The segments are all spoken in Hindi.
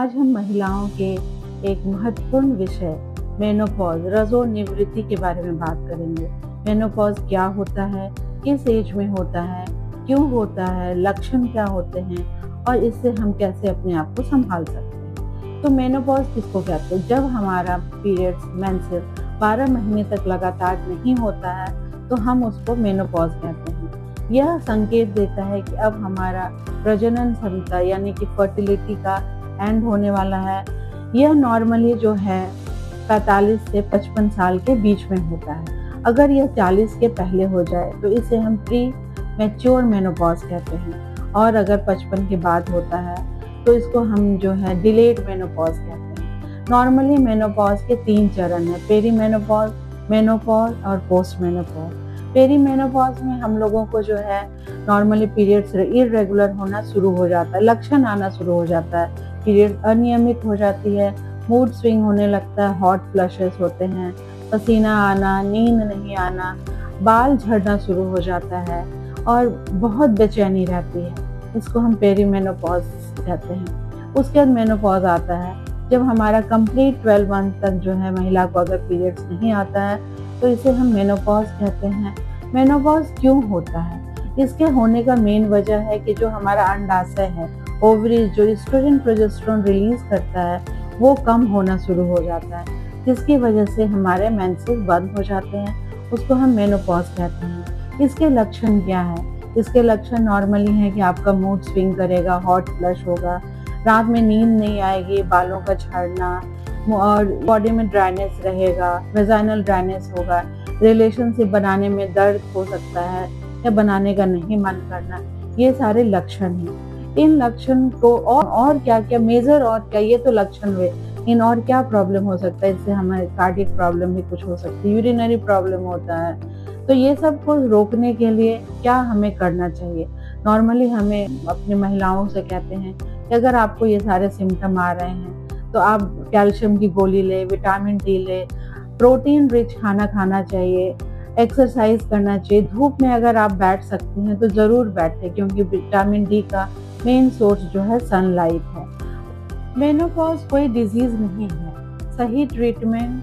आज हम महिलाओं के एक महत्वपूर्ण विषय मेनोपॉज रजोनिवृत्ति के बारे में बात करेंगे। मेनोपॉज क्या होता है, किस एज में होता है, क्यों होता है, लक्षण क्या होते हैं और इससे हम कैसे अपने आप को संभाल सकते हैं। तो मेनोपॉज किसको कहते हैं? जब हमारा पीरियड्स मेंसेस 12 महीने तक लगातार नहीं होता है तो हम उसको मेनोपॉज कहते हैं। यह संकेत देता है कि अब हमारा प्रजनन क्षमता यानी कि फर्टिलिटी का एंड होने वाला है। यह नॉर्मली जो है 45 से 55 साल के बीच में होता है। अगर यह 40 के पहले हो जाए तो इसे हम प्री मैच्योर मेनोपॉज कहते हैं, और अगर 55 के बाद होता है तो इसको हम जो है डिलेड मेनोपॉज कहते हैं। नॉर्मली मेनोपॉज के 3 चरण हैं, पेरी मेनोपॉज, मेनोपॉज और पोस्ट मेनोपॉज। पेरी मेनोपॉज में हम लोगों को जो है नॉर्मली पीरियड्स इरेगुलर होना शुरू हो जाता है, लक्षण आना शुरू हो जाता है, पीरियड अनियमित हो जाती है, मूड स्विंग होने लगता है, हॉट फ्लशेस होते हैं, पसीना आना, नींद नहीं आना, बाल झड़ना शुरू हो जाता है और बहुत बेचैनी रहती है। इसको हम पेरी मेनोपॉज कहते हैं। उसके बाद मेनोपॉज आता है जब हमारा कंप्लीट 12 मंथ तक जो है महिला को अगर पीरियड्स नहीं आता है तो इसे हम मेनोपॉज कहते हैं। मेनोपॉज क्यों होता है? इसके होने का मेन वजह है कि जो हमारा अंडाशय है, ओवरीज, जो एस्ट्रोजन प्रोजेस्टेरोन रिलीज करता है वो कम होना शुरू हो जाता है, जिसकी वजह से हमारे मेंसेस बंद हो जाते हैं। उसको हम मेनोपॉज कहते हैं। इसके लक्षण क्या है? इसके लक्षण नॉर्मली हैं कि आपका मूड स्विंग करेगा, हॉट फ्लश होगा, रात में नींद नहीं आएगी, बालों का झड़ना और बॉडी में ड्राइनेस रहेगा, वेजाइनल ड्राइनेस होगा, रिलेशनशिप बनाने में दर्द हो सकता है या बनाने का नहीं मन करना। ये सारे लक्षण हैं। इन लक्षण को और क्या क्या मेजर और क्या, ये तो लक्षण हुए, इन और क्या प्रॉब्लम हो सकता है? इससे हमारे कार्डियक प्रॉब्लम भी कुछ हो सकती है, यूरिनरी प्रॉब्लम होता है। तो ये सब को रोकने के लिए क्या हमें करना चाहिए? नॉर्मली हमें अपनी महिलाओं से कहते हैं कि अगर आपको ये सारे सिम्टम आ रहे हैं तो आप कैल्शियम की गोली ले, विटामिन डी ले, प्रोटीन रिच खाना खाना चाहिए, एक्सरसाइज करना चाहिए। धूप में अगर आप बैठ सकते हैं तो ज़रूर बैठें, क्योंकि विटामिन डी का मेन सोर्स जो है सनलाइट है। मेनोपॉज कोई डिजीज नहीं है। सही ट्रीटमेंट,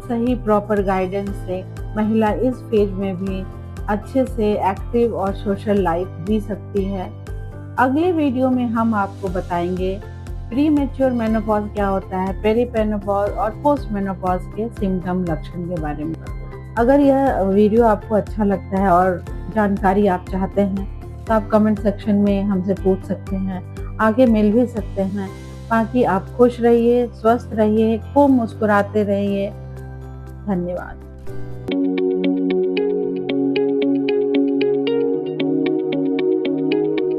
सही प्रॉपर गाइडेंस से महिला इस फेज में भी अच्छे से एक्टिव और सोशल लाइफ जी सकती है। अगले वीडियो में हम आपको बताएंगे प्री मैच्योर मेनोपॉज क्या होता है, पेरी मेनोपॉज और पोस्ट मेनोपॉज के सिम्टम लक्षण के बारे में। अगर यह वीडियो आपको अच्छा लगता है और जानकारी आप चाहते हैं तो आप कमेंट सेक्शन में हमसे पूछ सकते हैं, आगे मिल भी सकते हैं। बाकी आप खुश रहिए, स्वस्थ रहिए, खूब मुस्कुराते रहिए। धन्यवाद।